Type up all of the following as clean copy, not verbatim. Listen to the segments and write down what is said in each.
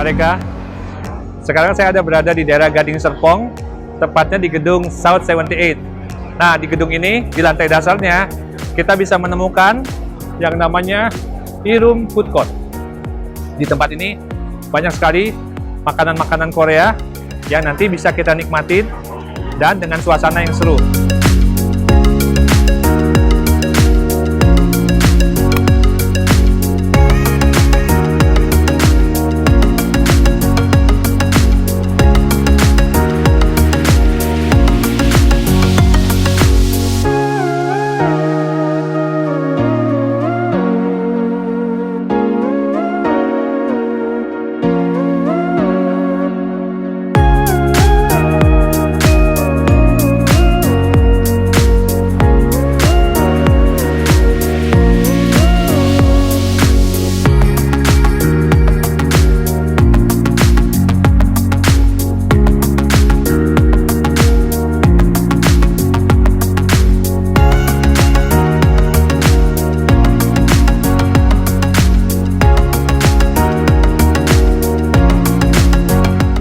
Bareka. Sekarang saya berada di daerah Gading Serpong, tepatnya di gedung South 78. Nah, di gedung ini, di lantai dasarnya, kita bisa menemukan yang namanya Irum Food Court. Di tempat ini, banyak sekali makanan-makanan Korea yang nanti bisa kita nikmatin dan dengan suasana yang seru.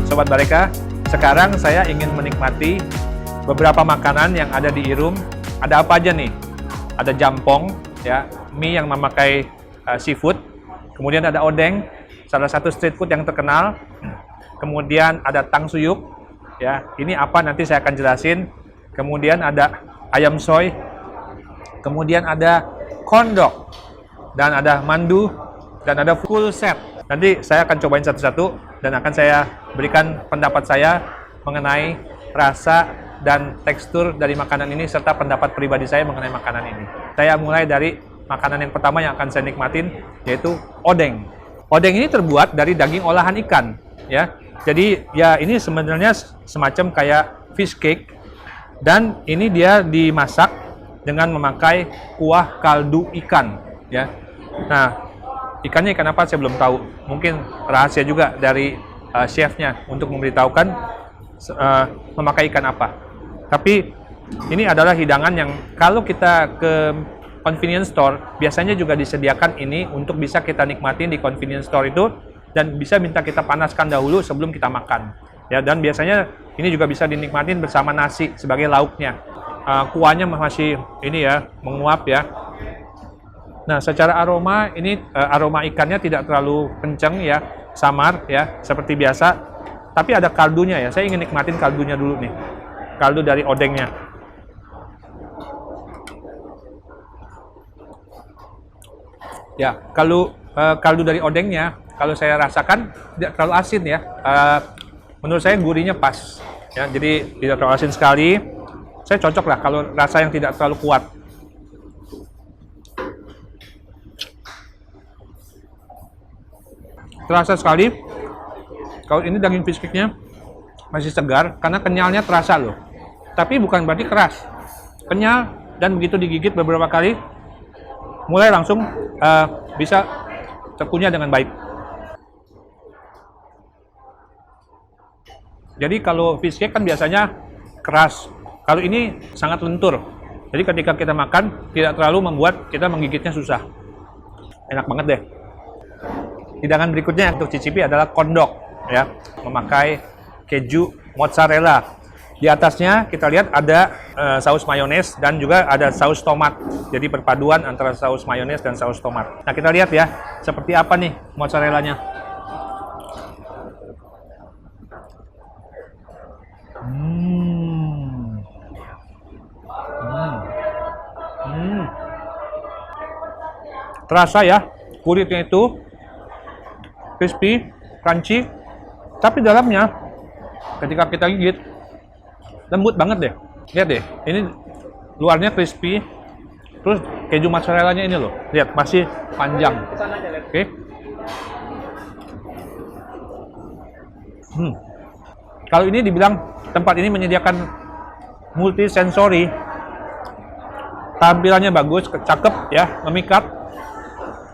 Sobat Bareka, sekarang saya ingin menikmati beberapa makanan yang ada di Irum. Ada apa aja nih? Ada jampong, ya, mie yang memakai seafood. Kemudian ada odeng, salah satu street food yang terkenal. Kemudian ada tangsuyuk, ya. Ini apa nanti saya akan jelasin. Kemudian ada ayam soy. Kemudian ada kondok dan ada mandu dan ada full set. Nanti saya akan cobain satu-satu dan akan saya berikan pendapat saya mengenai rasa dan tekstur dari makanan ini serta pendapat pribadi saya mengenai makanan ini. Saya mulai dari makanan yang pertama yang akan saya nikmatin, yaitu odeng. Odeng ini terbuat dari daging olahan ikan, ya. Jadi ya ini sebenarnya semacam kayak fish cake dan ini dia dimasak dengan memakai kuah kaldu ikan, ya. Nah, ikannya ikan apa saya belum tahu. Mungkin rahasia juga dari chefnya untuk memberitahukan memakai ikan apa. Tapi ini adalah hidangan yang kalau kita ke convenience store, biasanya juga disediakan ini untuk bisa kita nikmatin di convenience store itu dan bisa minta kita panaskan dahulu sebelum kita makan. Ya, dan biasanya ini juga bisa dinikmatin bersama nasi sebagai lauknya. Kuahnya masih ini ya, menguap ya. Nah, secara aroma ini aroma ikannya tidak terlalu kencang ya, samar ya, seperti biasa. Tapi ada kaldunya ya. Saya ingin nikmatin kaldunya dulu nih. Kaldu dari odengnya. Ya, kalau kaldu dari odengnya, kalau saya rasakan tidak terlalu asin ya. Menurut saya gurihnya pas. Ya, jadi tidak terlalu asin sekali. Saya cocok lah kalau rasa yang tidak terlalu kuat. Terasa sekali. Kalau ini daging fish cake-nya masih segar karena kenyalnya terasa loh. Tapi bukan berarti keras. Kenyal dan begitu digigit beberapa kali mulai langsung bisa terkunyah dengan baik. Jadi kalau fish cake kan biasanya keras. Kalau ini sangat lentur. Jadi ketika kita makan tidak terlalu membuat kita menggigitnya susah. Enak banget deh. Hidangan berikutnya untuk cicipi adalah kondok, ya, memakai keju mozzarella. Di atasnya kita lihat ada saus mayones dan juga ada saus tomat. Jadi perpaduan antara saus mayones dan saus tomat. Nah, kita lihat ya, seperti apa nih mozzarellanya. Terasa ya, kulitnya itu crispy, crunchy, tapi dalamnya ketika kita gigit lembut banget deh. Lihat deh, ini luarnya crispy, terus keju mozzarellanya ini loh, lihat masih panjang. Oke. Kalau ini dibilang tempat ini menyediakan multisensori, tampilannya bagus, cakep ya, memikat.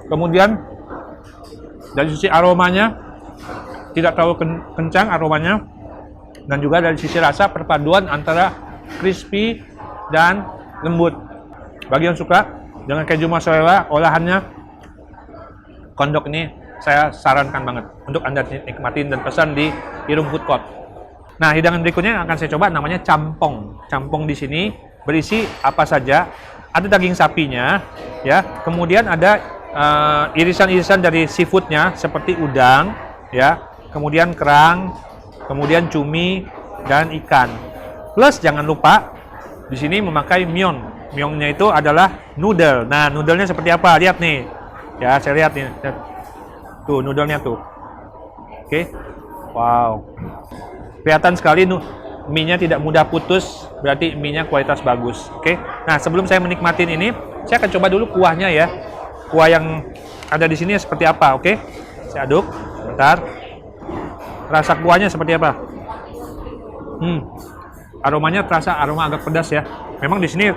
Kemudian dari sisi aromanya tidak terlalu kencang aromanya, dan juga dari sisi rasa perpaduan antara crispy dan lembut. Bagi yang suka dengan keju mozzarella olahannya, kondok ini saya sarankan banget untuk Anda nikmatin dan pesan di Irum Food Court. Nah, hidangan berikutnya yang akan saya coba namanya campong. Campong di sini berisi apa saja? Ada daging sapinya, ya. Kemudian ada irisan-irisan dari seafoodnya seperti udang, ya. Kemudian kerang, kemudian cumi dan ikan. Plus jangan lupa di sini memakai myeon. Myeonnya itu adalah noodle. Nah, noodlenya seperti apa? Lihat nih. Ya, saya lihat nih. Tuh, noodlenya tuh. Oke. Wow. Kelihatan sekali mie-nya tidak mudah putus, berarti mie-nya kualitas bagus. Oke. Nah, sebelum saya menikmatin ini, saya akan coba dulu kuahnya ya. Kuah yang ada di sini seperti apa, oke? Saya aduk. Bentar. Rasa kuahnya seperti apa? Aromanya terasa aroma agak pedas ya. Memang di sini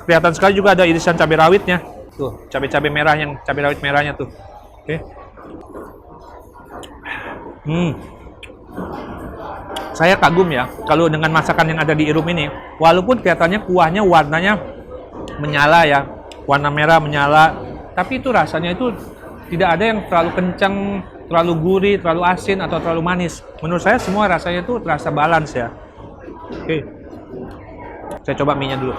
kelihatan sekali juga ada irisan cabai rawitnya. Tuh, cabai-cabai merah yang cabai rawit merahnya tuh. Oke. Saya kagum ya kalau dengan masakan yang ada di Irum ini, walaupun kelihatannya kuahnya warnanya menyala ya, warna merah menyala, tapi itu rasanya itu tidak ada yang terlalu kencang, terlalu gurih, terlalu asin atau terlalu manis. Menurut saya semua rasanya itu terasa balance ya. Oke. Saya coba mie-nya dulu.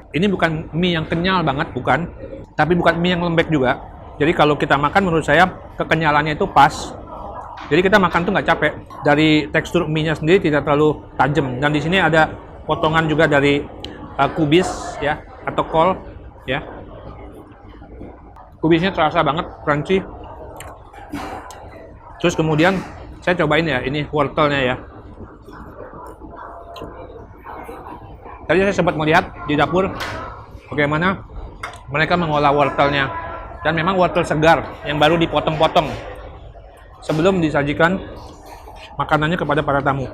Ini bukan mie yang kenyal banget, bukan. Tapi bukan mie yang lembek juga. Jadi kalau kita makan menurut saya kekenyalannya itu pas. Jadi kita makan tuh nggak capek. Dari tekstur mie-nya sendiri tidak terlalu tajam. Dan di sini ada potongan juga dari kubis ya atau kol ya. Kubisnya terasa banget crunchy. Terus kemudian saya cobain ya, ini wortelnya ya. Tadi saya sempat melihat di dapur bagaimana mereka mengolah wortelnya. Dan memang wortel segar yang baru dipotong-potong sebelum disajikan makanannya kepada para tamu.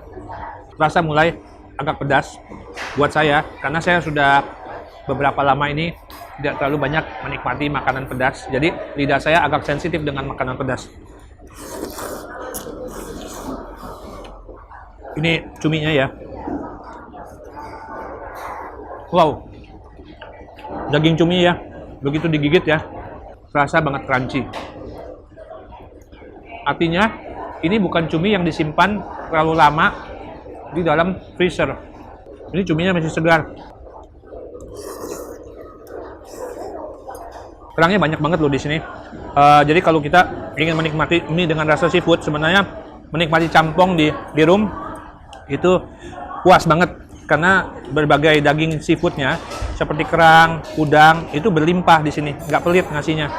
Rasa mulai agak pedas buat saya karena saya sudah beberapa lama ini tidak terlalu banyak menikmati makanan pedas. Jadi lidah saya agak sensitif dengan makanan pedas. Ini cuminya ya. Wow, daging cumi ya, begitu digigit ya, terasa banget crunchy. Artinya, ini bukan cumi yang disimpan terlalu lama di dalam freezer. Ini cuminya masih segar. Kerangnya banyak banget loh di sini. Jadi kalau kita ingin menikmati mie dengan rasa seafood, sebenarnya menikmati campong di Irum itu puas banget. Karena berbagai daging seafoodnya seperti kerang, udang itu berlimpah di sini, nggak pelit ngasihnya.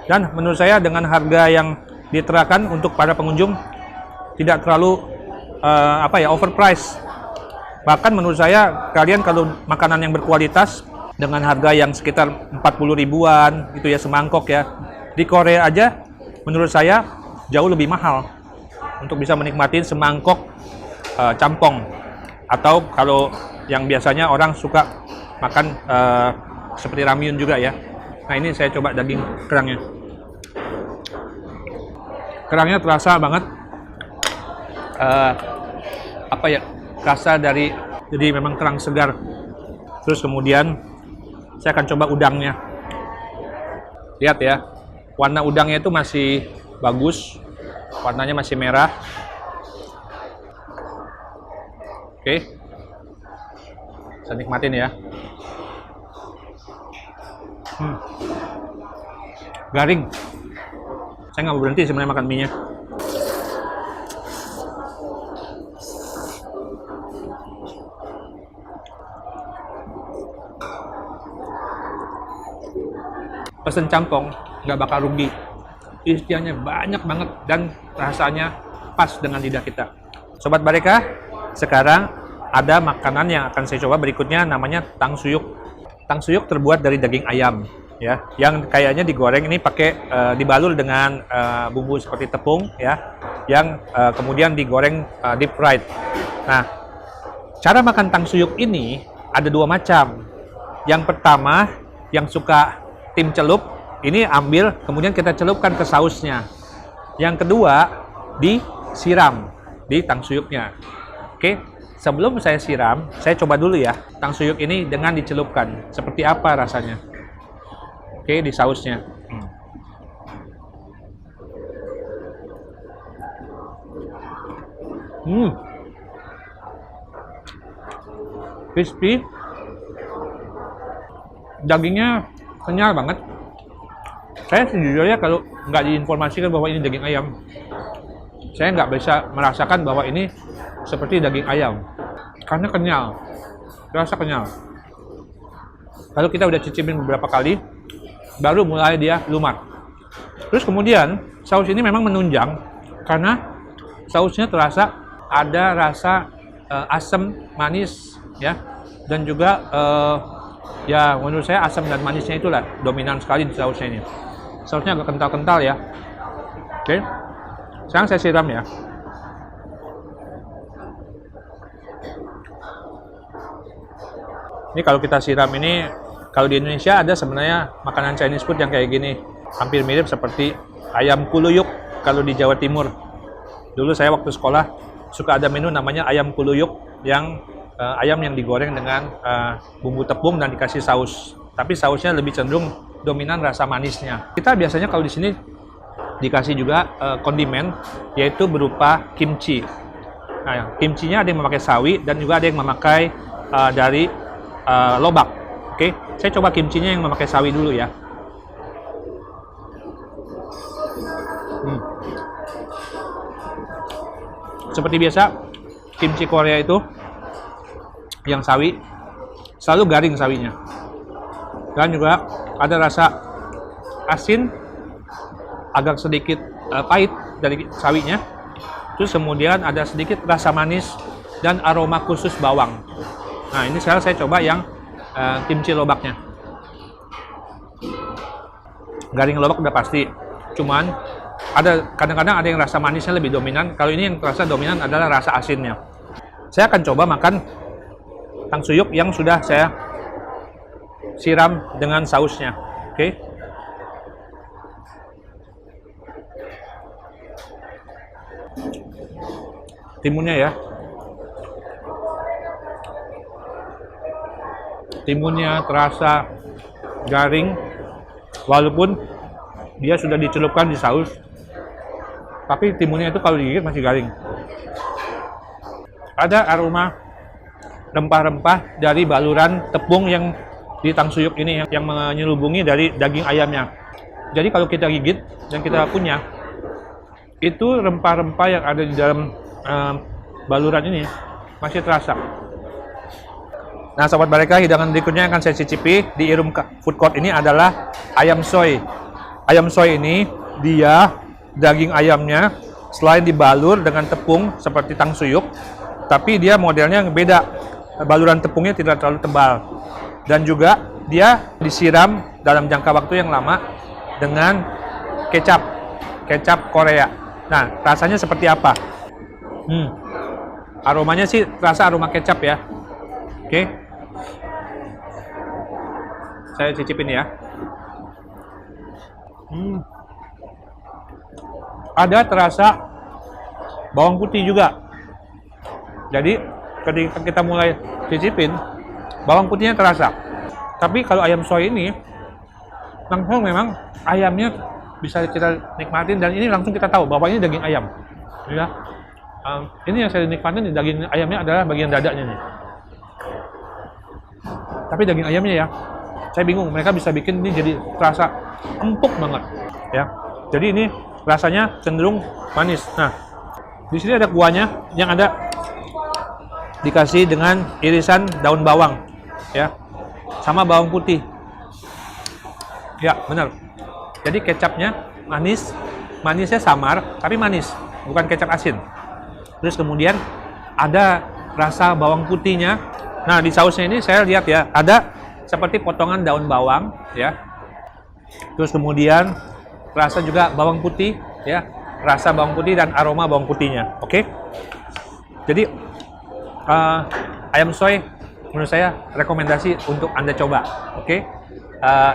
Dan menurut saya dengan harga yang diterakan untuk para pengunjung tidak terlalu overpriced. Bahkan menurut saya kalian kalau makanan yang berkualitas dengan harga yang sekitar 40 ribuan itu ya semangkok ya, di Korea aja menurut saya jauh lebih mahal untuk bisa menikmati semangkok campong. Atau kalau yang biasanya orang suka makan seperti ramyun juga ya. Nah ini saya coba daging kerangnya. Kerangnya terasa banget rasa dari, jadi memang kerang segar. Terus kemudian saya akan coba udangnya. Lihat ya, warna udangnya itu masih bagus, warnanya masih merah. Oke, saya nikmatin ya. Garing. Saya nggak mau berhenti sebenarnya makan mie-nya. Pesen campong nggak bakal rugi. Isiannya banyak banget dan rasanya pas dengan lidah kita. Sobat Bareka, sekarang ada makanan yang akan saya coba berikutnya, namanya tangsuyuk. Tangsuyuk terbuat dari daging ayam ya, yang kayaknya digoreng ini pakai dibalur dengan bumbu seperti tepung ya, yang kemudian digoreng deep fried. Nah, cara makan tangsuyuk ini ada dua macam. Yang pertama, yang suka tim celup, ini ambil kemudian kita celupkan ke sausnya. Yang kedua, disiram di tangsuyuknya. Oke, Sebelum saya siram, saya coba dulu ya tangsuyuk ini dengan dicelupkan. Seperti apa rasanya? Oke, di sausnya. Crispy. Dagingnya kenyal banget. Saya sejujurnya kalau nggak diinformasikan bahwa ini daging ayam, saya nggak bisa merasakan bahwa ini seperti daging ayam. Karena kenyal. Rasa kenyal. Kalau kita udah cicipin beberapa kali, baru mulai dia lumat. Terus kemudian, saus ini memang menunjang, karena sausnya terasa ada rasa asam, manis, ya, dan juga ya menurut saya asam dan manisnya itulah dominan sekali di sausnya ini. Sausnya agak kental-kental ya. Oke, sekarang saya siram ya. Ini kalau kita siram ini, kalau di Indonesia ada sebenarnya makanan Chinese food yang kayak gini, hampir mirip seperti ayam kuluyuk kalau di Jawa Timur. Dulu saya waktu sekolah suka ada menu namanya ayam kuluyuk, yang ayam yang digoreng dengan bumbu tepung dan dikasih saus. Tapi sausnya lebih cenderung dominan rasa manisnya. Kita biasanya kalau di sini dikasih juga kondimen, yaitu berupa kimchi. Nah, kimchinya ada yang memakai sawi dan juga ada yang memakai dari lobak. Oke, saya coba kimchinya yang memakai sawi dulu ya. Seperti biasa, kimchi Korea itu yang sawi selalu garing sawinya, dan juga ada rasa asin, agak sedikit pahit dari sawinya. Terus kemudian ada sedikit rasa manis dan aroma khusus bawang. Nah, ini sekarang saya coba yang kimchi lobaknya. Garing lobak udah pasti, cuman ada kadang-kadang ada yang rasa manisnya lebih dominan. Kalau ini yang terasa dominan adalah rasa asinnya. Saya akan coba makan tangsuyuk yang sudah saya siram dengan sausnya. Oke. Timunnya ya. Timunnya terasa garing, walaupun dia sudah dicelupkan di saus, tapi timunnya itu kalau digigit masih garing. Ada aroma rempah-rempah dari baluran tepung yang di tangsuyuk ini yang menyelubungi dari daging ayamnya. Jadi kalau kita gigit dan kita punya, itu rempah-rempah yang ada di dalam baluran ini masih terasa. Nah, sobat Bareka, hidangan berikutnya yang akan saya cicipi di Irum Food Court ini adalah ayam soy. Ayam soy ini, dia daging ayamnya selain dibalur dengan tepung seperti tangsuyuk, tapi dia modelnya beda. Baluran tepungnya tidak terlalu tebal. Dan juga dia disiram dalam jangka waktu yang lama dengan kecap Korea. Nah, rasanya seperti apa? Aromanya sih terasa aroma kecap ya. Oke. Saya cicipin ya. Ada terasa bawang putih juga. Jadi ketika kita mulai cicipin, bawang putihnya terasa. Tapi kalau ayam soy ini, langsung memang ayamnya bisa kita nikmatin, dan ini langsung kita tahu bahwa ini daging ayam. Ya. Ini yang saya nikmatin, daging ayamnya adalah bagian dadanya nih. Tapi daging ayamnya ya, saya bingung, mereka bisa bikin ini jadi terasa empuk banget, ya. Jadi ini rasanya cenderung manis. Nah, di sini ada kuahnya yang ada dikasih dengan irisan daun bawang, ya, sama bawang putih. Ya, benar. Jadi kecapnya manis, manisnya samar, tapi manis, bukan kecap asin. Terus kemudian ada rasa bawang putihnya. Nah, di sausnya ini saya lihat ya, ada seperti potongan daun bawang, ya. Terus kemudian rasa juga bawang putih, ya, rasa bawang putih dan aroma bawang putihnya. Oke. Jadi ayam soy menurut saya rekomendasi untuk Anda coba. Oke.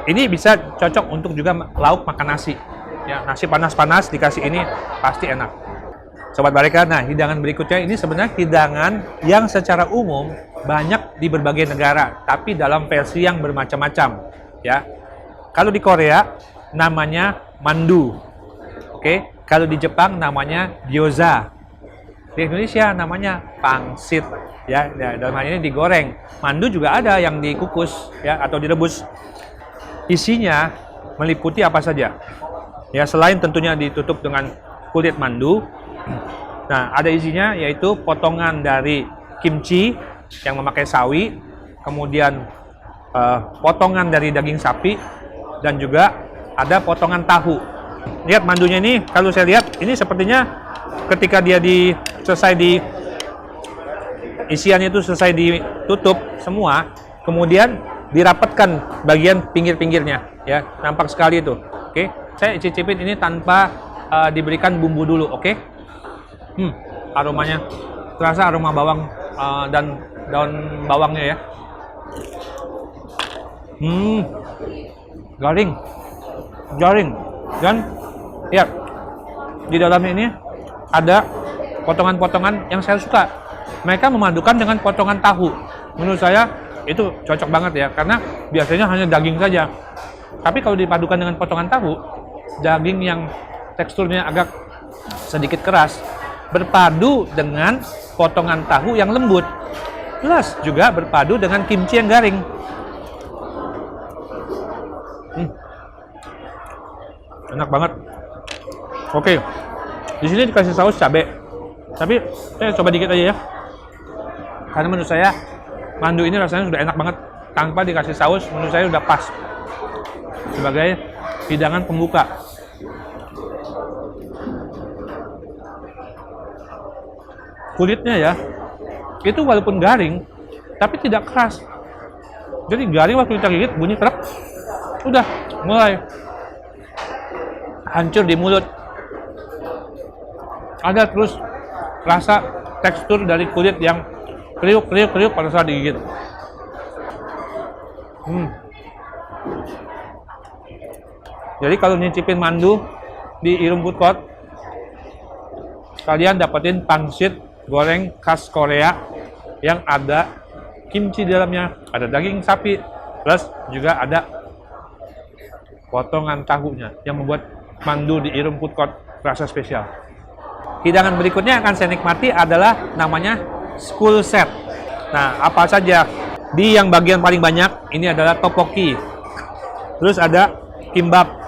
Ini bisa cocok untuk juga lauk makan nasi. Ya, nasi panas-panas dikasih ini pasti enak. Sobat Bareka, nah hidangan berikutnya ini sebenarnya hidangan yang secara umum banyak di berbagai negara, tapi dalam versi yang bermacam-macam, ya. Kalau di Korea namanya mandu, oke. Kalau di Jepang namanya gyoza, di Indonesia namanya pangsit, ya. Dalam hal ini digoreng. Mandu juga ada yang dikukus, ya, atau direbus. Isinya meliputi apa saja? Ya, selain tentunya ditutup dengan kulit mandu. Nah, ada isinya yaitu potongan dari kimchi yang memakai sawi, kemudian potongan dari daging sapi, dan juga ada potongan tahu. Lihat mandunya ini, kalau saya lihat ini sepertinya ketika dia selesai isiannya itu selesai ditutup semua, kemudian dirapatkan bagian pinggir-pinggirnya, ya, nampak sekali itu. Oke, saya cicipin ini tanpa diberikan bumbu dulu, oke? Aromanya terasa, aroma bawang dan daun bawangnya, ya. Garing, dan ya, di dalamnya ini ada potongan-potongan yang saya suka. Mereka memadukan dengan potongan tahu. Menurut saya itu cocok banget, ya, karena biasanya hanya daging saja. Tapi kalau dipadukan dengan potongan tahu, daging yang teksturnya agak sedikit keras berpadu dengan potongan tahu yang lembut, plus juga berpadu dengan kimchi yang garing. Enak banget. Oke, di sini dikasih saus cabai, tapi saya coba dikit aja, ya, karena menurut saya mandu ini rasanya sudah enak banget tanpa dikasih saus. Menurut saya udah pas sebagai hidangan pembuka. Kulitnya, ya, itu walaupun garing tapi tidak keras. Jadi garing waktu kita gigit bunyi krek, udah mulai hancur di mulut. Ada terus rasa tekstur dari kulit yang kriuk pada saat digigit. Jadi kalau nyicipin mandu di Irung Food Court, kalian dapetin pangsit goreng khas Korea yang ada kimchi di dalamnya, ada daging sapi, plus juga ada potongan tahunya yang membuat mandu di Irung Food Court rasa spesial. Hidangan berikutnya yang akan saya nikmati adalah namanya school set. Nah, apa saja? Di yang bagian paling banyak ini adalah tteokbokki. Terus ada kimbap.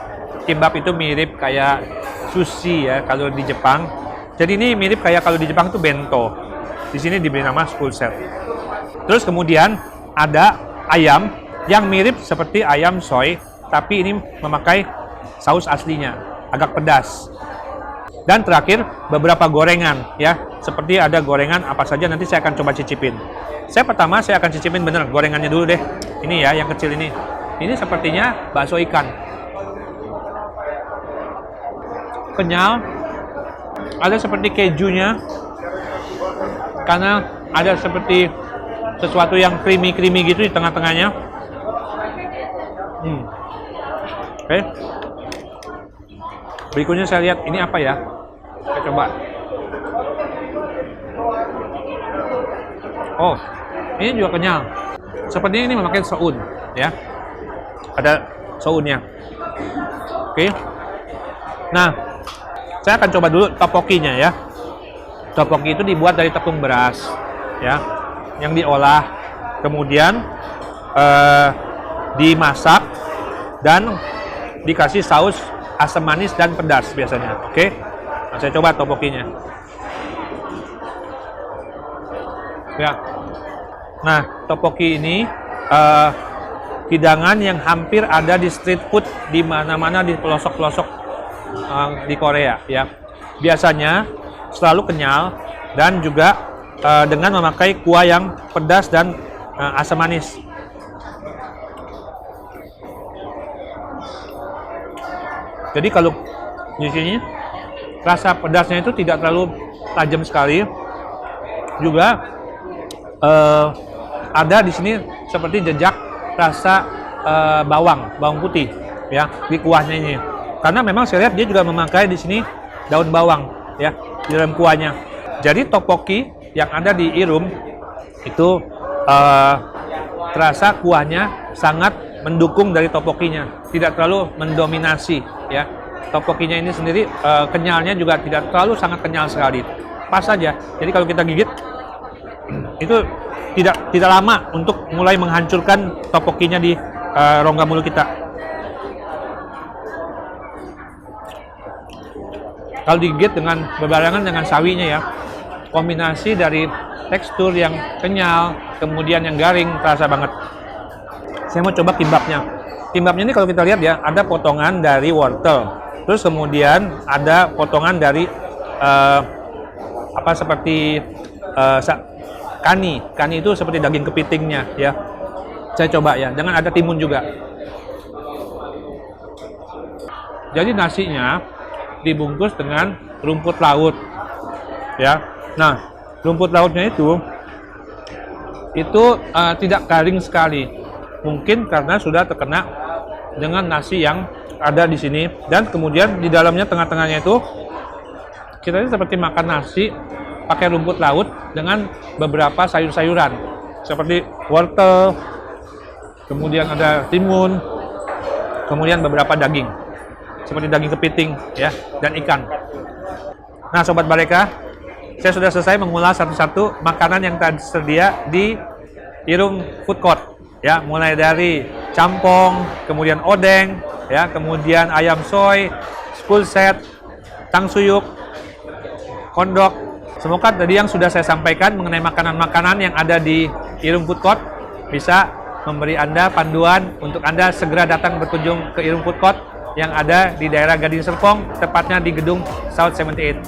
Kimbap itu mirip kayak sushi, ya, kalau di Jepang. Jadi ini mirip kayak kalau di Jepang itu bento. Di sini diberi nama school set. Terus kemudian ada ayam yang mirip seperti ayam soy, tapi ini memakai saus aslinya, agak pedas. Dan terakhir beberapa gorengan, ya, seperti ada gorengan apa saja nanti saya akan coba cicipin. Saya akan cicipin bener gorengannya dulu deh. Ini, ya, yang kecil ini. Ini sepertinya bakso ikan. Kenyal, ada seperti kejunya, karena ada seperti sesuatu yang creamy gitu di tengah-tengahnya. Oke. Berikutnya saya lihat ini apa, ya. Kita coba. Oh, ini juga kenyal. Sepertinya ini memakai soun, ya. Ada sounnya. Oke. Nah, saya akan coba dulu tteokbokkinya, ya. Tteokbokki itu dibuat dari tepung beras, ya, yang diolah, kemudian dimasak dan dikasih saus asam manis dan pedas biasanya. Oke. Nah, saya coba tteokbokkinya. Ya. Nah, tteokbokki ini hidangan yang hampir ada di street food di mana-mana di pelosok-pelosok di Korea, ya. Biasanya selalu kenyal dan juga dengan memakai kuah yang pedas dan asam manis. Jadi kalau di sini rasa pedasnya itu tidak terlalu tajam sekali. Juga ada di sini seperti jejak rasa bawang putih, ya, di kuahnya ini. Karena memang saya lihat dia juga memakai di sini daun bawang, ya. di dalam kuahnya. Jadi tteokbokki yang ada di Irum itu terasa kuahnya sangat mendukung dari tteokbokkinya, tidak terlalu mendominasi ya. Tteokbokkinya ini sendiri kenyalnya juga tidak terlalu sangat kenyal sekali, pas saja. Jadi kalau kita gigit itu tidak lama untuk mulai menghancurkan tteokbokkinya di rongga mulut kita. Kalau digigit dengan berbarengan dengan sawinya ya, kombinasi dari tekstur yang kenyal, kemudian yang garing, terasa banget. Saya mau coba kimbapnya. Kimbapnya ini kalau kita lihat ya, ada potongan dari wortel, terus kemudian ada potongan dari seperti kani. Kani itu seperti daging kepitingnya ya. Saya coba ya, dengan ada timun juga. Jadi nasinya dibungkus dengan rumput laut ya. Nah, rumput lautnya itu tidak garing sekali, mungkin karena sudah terkena dengan nasi yang ada di sini, dan kemudian di dalamnya tengah-tengahnya itu kita ini seperti makan nasi pakai rumput laut dengan beberapa sayur-sayuran seperti wortel, kemudian ada timun, kemudian beberapa daging seperti daging kepiting ya, dan ikan. Nah, Sobat Bareka, saya sudah selesai mengulas satu-satu makanan yang tersedia di Irum Food Court ya, mulai dari campong, kemudian odeng ya, kemudian ayam soy, full set, tangsuyuk, kondok. Semoga tadi yang sudah saya sampaikan mengenai makanan-makanan yang ada di Irum Food Court bisa memberi Anda panduan untuk Anda segera datang berkunjung ke Irum Food Court yang ada di daerah Gading Serpong, tepatnya di gedung South 78.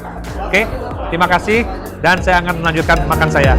Oke, terima kasih dan saya akan melanjutkan makan saya.